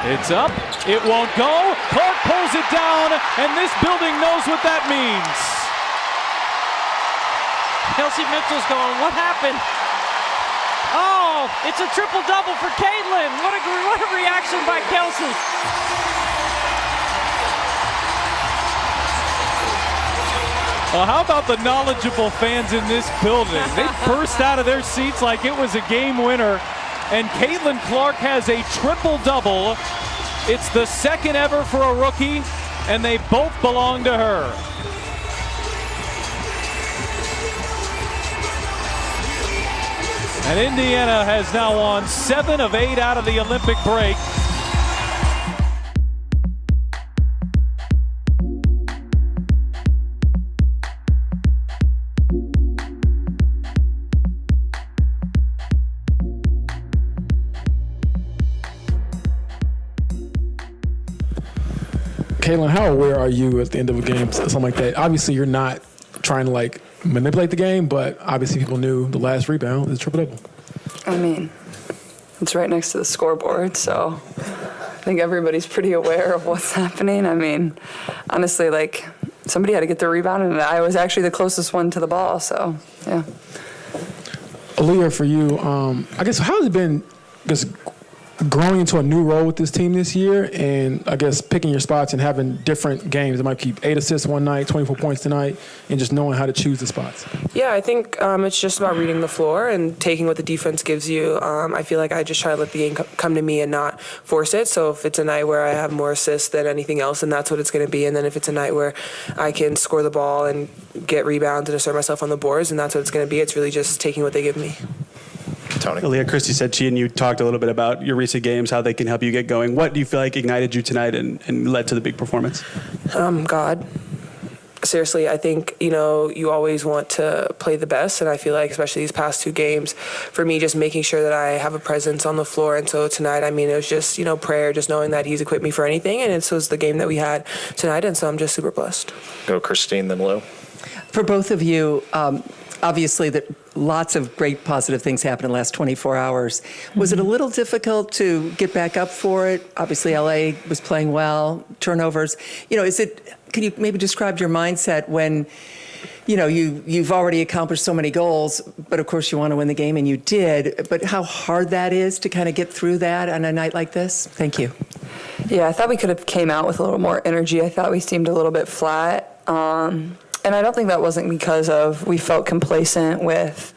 It's up. It won't go. Clark pulls it down, and this building knows what that means. Kelsey Mitchell's going, what happened? Oh, it's a triple-double for Caitlin. What a reaction by Kelsey. Well, how about the knowledgeable fans in this building? They burst out of their seats like it was a game winner. And Caitlin Clark has a triple-double. It's the second ever for a rookie, and they both belong to her. And Indiana has now won 7 of 8 out of the Olympic break. Caitlin, how aware are you at the end of a game, something like that? Obviously, you're not trying to like manipulate the game, but obviously people knew the last rebound is triple-double. I mean, it's right next to the scoreboard, so I think everybody's pretty aware of what's happening. I mean, honestly, like, somebody had to get the rebound, and I was actually the closest one to the ball, so, yeah. Aliyah, for you, I guess, how has it been just growing into a new role with this team this year, and I guess picking your spots and having different games? It might keep 8 assists one night, 24 points tonight, and just knowing how to choose the spots. Yeah, I think it's just about reading the floor and taking what the defense gives you. I feel like I just try to let the game come to me and not force it. So if it's a night where I have more assists than anything else, then that's what it's going to be. And then if it's a night where I can score the ball and get rebounds and assert myself on the boards, and that's what it's going to be. It's really just taking what they give me. Tony. Aliyah, Christy said she and you talked a little bit about your recent games, how they can help you get going. What do you feel like ignited you tonight and led to the big performance? God. Seriously, I think, you always want to play the best, and I feel like especially these past 2 games, for me, just making sure that I have a presence on the floor. And so tonight, I mean, it was just, prayer, just knowing that he's equipped me for anything, and it was the game that we had tonight, and so I'm just super blessed. Go Christine, then Lou. For both of you, obviously, lots of great positive things happened in the last 24 hours. Was it a little difficult to get back up for it? Obviously, LA was playing well, turnovers. Can you maybe describe your mindset when, you've already accomplished so many goals, but of course you want to win the game, and you did, but how hard that is to kind of get through that on a night like this? Thank you. Yeah, I thought we could have came out with a little more energy. I thought we seemed a little bit flat. And I don't think that wasn't because we felt complacent with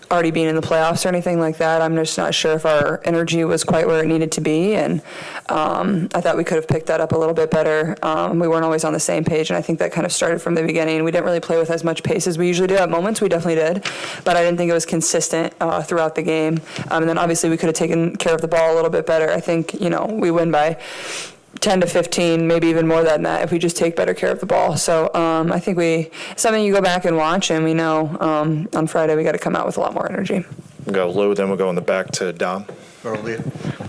already being in the playoffs or anything like that. I'm just not sure if our energy was quite where it needed to be. And I thought we could have picked that up a little bit better. We weren't always on the same page, and I think that kind of started from the beginning. We didn't really play with as much pace as we usually do. At moments, we definitely did. But I didn't think it was consistent throughout the game. And then obviously we could have taken care of the ball a little bit better. I think, we win by 10 to 15, maybe even more than that, if we just take better care of the ball. So I think something you go back and watch, and we know on Friday we got to come out with a lot more energy. We'll go Lou, then we'll go in the back to Dom.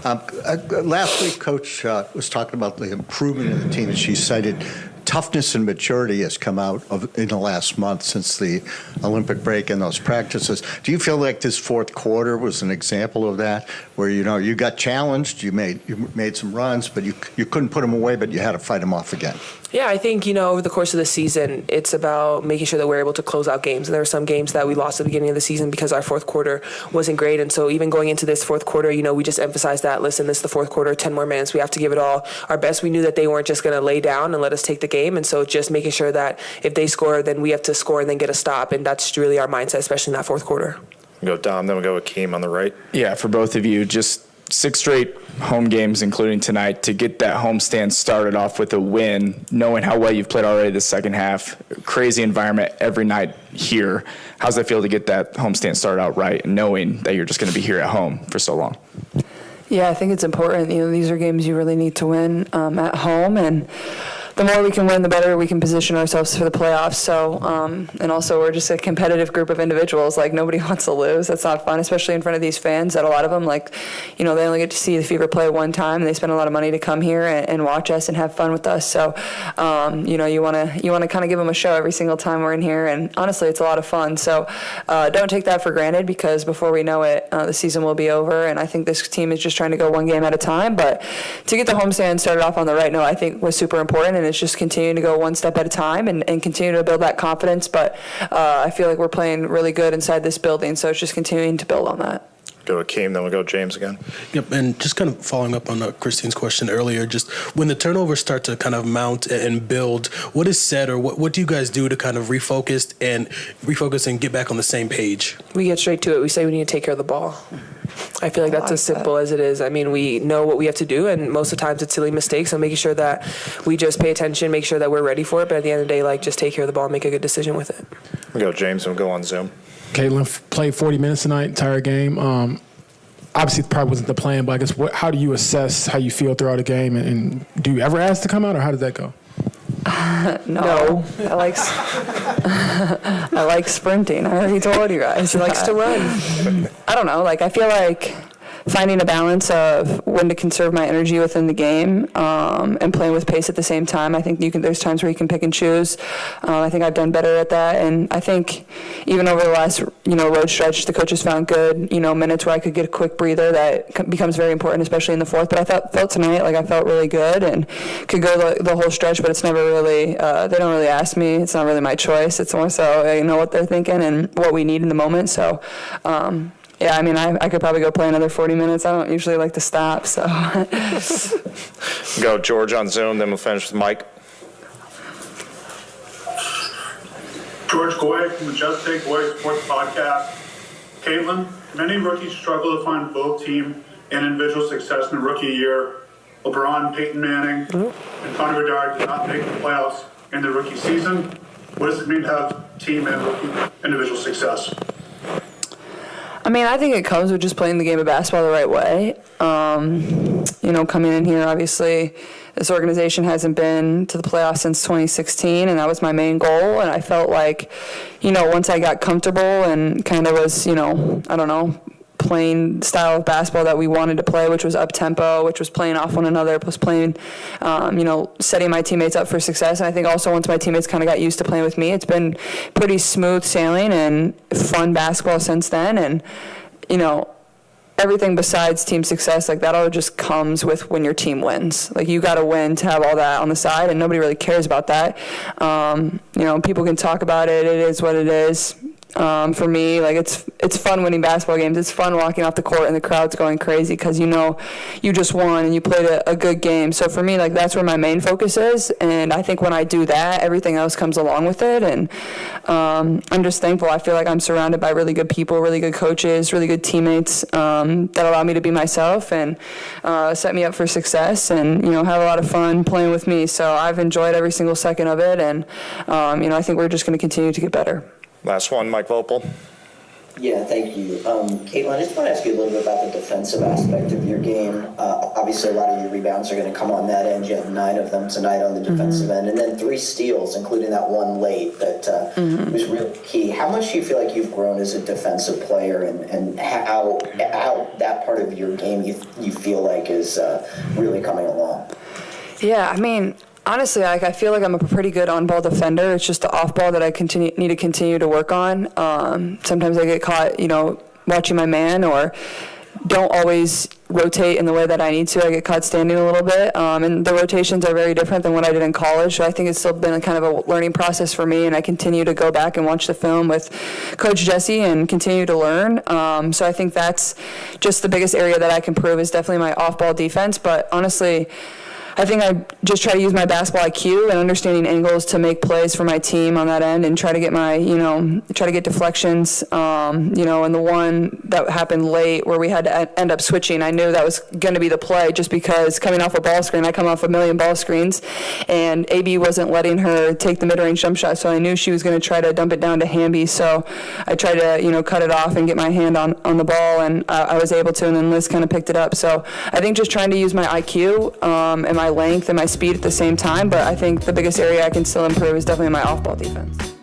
Last week, Coach was talking about the improvement of the team, and she cited toughness and maturity has come out in the last month since the Olympic break and those practices. Do you feel like this fourth quarter was an example of that, where you got challenged, you made some runs, but you couldn't put them away, but you had to fight them off again? Yeah, I think, over the course of the season, it's about making sure that we're able to close out games. And there were some games that we lost at the beginning of the season because our fourth quarter wasn't great. And so even going into this fourth quarter, we just emphasized that, listen, this is the fourth quarter, 10 more minutes. We have to give it all our best. We knew that they weren't just going to lay down and let us take the game. And so just making sure that if they score, then we have to score and then get a stop. And that's really our mindset, especially in that fourth quarter. We'll go Dom, then we'll go with Keem on the right. Yeah, for both of you, just 6 straight home games, including tonight, to get that homestand started off with a win, knowing how well you've played already the second half. Crazy environment every night here. How's that feel to get that homestand started out right, and knowing that you're just going to be here at home for so long? Yeah, I think it's important. These are games you really need to win at home, and the more we can win, the better we can position ourselves for the playoffs. So, and also we're just a competitive group of individuals. Like, nobody wants to lose. That's not fun, especially in front of these fans that a lot of them, like, they only get to see the Fever play one time, and they spend a lot of money to come here and watch us and have fun with us. So, you want to kind of give them a show every single time we're in here, and honestly, it's a lot of fun. So, don't take that for granted, because before we know it, the season will be over, and I think this team is just trying to go one game at a time. But to get the homestand started off on the right note, I think was super important, and it's just continuing to go one step at a time and continue to build that confidence. But I feel like we're playing really good inside this building, so it's just continuing to build on that. Go to Keem, then we'll go James again. Yep, and just kind of following up on Christine's question earlier, just when the turnovers start to kind of mount and build, what is said, or what do you guys do to kind of refocus and get back on the same page? We get straight to it. We say we need to take care of the ball. I feel like that's as simple as it is. I mean, we know what we have to do, and most of the times it's silly mistakes, so making sure that we just pay attention, make sure that we're ready for it, but at the end of the day, like, just take care of the ball and make a good decision with it. We'll go James, and we'll go on Zoom. Caitlin played 40 minutes tonight, entire game. Obviously, it probably wasn't the plan, but I guess how do you assess how you feel throughout a game, and do you ever ask to come out, or how does that go? No. I like sprinting. I already told you guys. He likes to run. I don't know. Like, I feel like finding a balance of when to conserve my energy within the game and playing with pace at the same time. I think there's times where you can pick and choose. I think I've done better at that, and I think even over the last road stretch, the coaches found good minutes where I could get a quick breather that becomes very important, especially in the fourth. But I felt tonight like I felt really good and could go the whole stretch. But it's never really they don't really ask me. It's not really my choice. It's more so I know what they're thinking and what we need in the moment. So. Yeah, I mean, I could probably go play another 40 minutes. I don't usually like to stop, so. Go George on Zoom, then we'll finish with Mike. George Goy from the Just Take Goy Sports Podcast. Caitlin, many rookies struggle to find both team and individual success in the rookie year. LeBron, Peyton Manning, and Connor Bedard did not make the playoffs in the rookie season. What does it mean to have team and rookie individual success? I mean, I think it comes with just playing the game of basketball the right way. Coming in here, obviously, this organization hasn't been to the playoffs since 2016, and that was my main goal. And I felt like, once I got comfortable and kind of was, playing style of basketball that we wanted to play, which was up-tempo, which was playing off one another, plus playing, setting my teammates up for success. And I think also once my teammates kind of got used to playing with me, it's been pretty smooth sailing and fun basketball since then. And, everything besides team success, like, that all just comes with when your team wins. Like, you got to win to have all that on the side, and nobody really cares about that. People can talk about it. It is what it is. For me, like, it's fun winning basketball games. It's fun walking off the court and the crowd's going crazy because you just won and you played a good game. So for me, like, that's where my main focus is, and I think when I do that, everything else comes along with it. And I'm just thankful. I feel like I'm surrounded by really good people, really good coaches, really good teammates that allow me to be myself and set me up for success and have a lot of fun playing with me. So I've enjoyed every single second of it, and I think we're just going to continue to get better. Last one, Mike Vopel. Yeah, thank you. Caitlin, I just want to ask you a little bit about the defensive aspect of your game. Obviously, a lot of your rebounds are going to come on that end. You had 9 of them tonight on the defensive end, and then 3 steals, including that one late that was really key. How much do you feel like you've grown as a defensive player, and how that part of your game you feel like is really coming along? Yeah, I mean, honestly, I feel like I'm a pretty good on-ball defender. It's just the off-ball that I need to continue to work on. Sometimes I get caught, watching my man, or don't always rotate in the way that I need to. I get caught standing a little bit, and the rotations are very different than what I did in college. So I think it's still been kind of a learning process for me, and I continue to go back and watch the film with Coach Jesse and continue to learn. So I think that's just the biggest area that I can improve is definitely my off-ball defense. But honestly, I think I just try to use my basketball IQ and understanding angles to make plays for my team on that end and try to get try to get deflections. And the one that happened late where we had to end up switching, I knew that was going to be the play just because coming off a ball screen, I come off a million ball screens, and AB wasn't letting her take the mid-range jump shot, so I knew she was going to try to dump it down to Hamby. So I tried to, cut it off and get my hand on the ball, and I was able to, and then Liz kind of picked it up. So I think just trying to use my IQ and my length and my speed at the same time, but I think the biggest area I can still improve is definitely my off-ball defense.